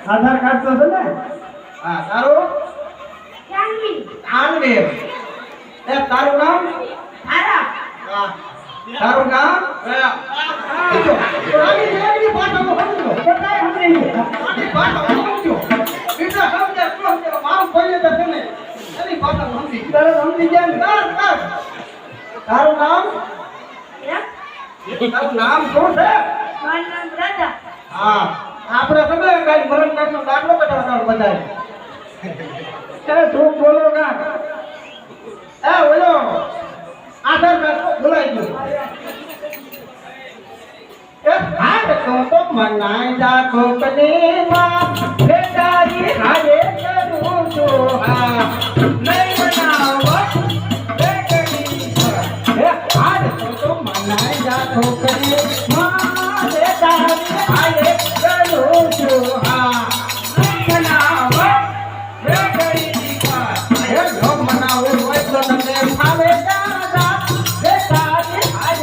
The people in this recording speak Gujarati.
આધાર કાર્ડ તો છે ને? હા તારું આનવી એ તારું નામ આરા હા તારું નામ આની જેવી પાટો સમજો બધાય સમજી ગયા. આની પાટો સમજો બીજા સમજે મારું બોલે તો તમે એની પાટો સમજી તરત સમજી ગયા ને? તારું નામ તારું નામ શું છે મારું નામ રાધા હા આપણે ખબર કાઈ મરણ કાઢનો દાખલો બતાવવાનો બધાય અરે તું બોલો ના. એ ઓલો આધાર કાર્ડ ભૂલાઈ ગયું એ હાડ તો મનાઈ જા કોકની માં બેટારી હારે કરું છું હા નહીં બનાવો બેટડી એ હાડ તો મનાઈ જા કોકની માં બેટારી હારે કરું છું હા નહીં બનાવો બેટડી એ જો મનાવો હોય તો તમને ફાવે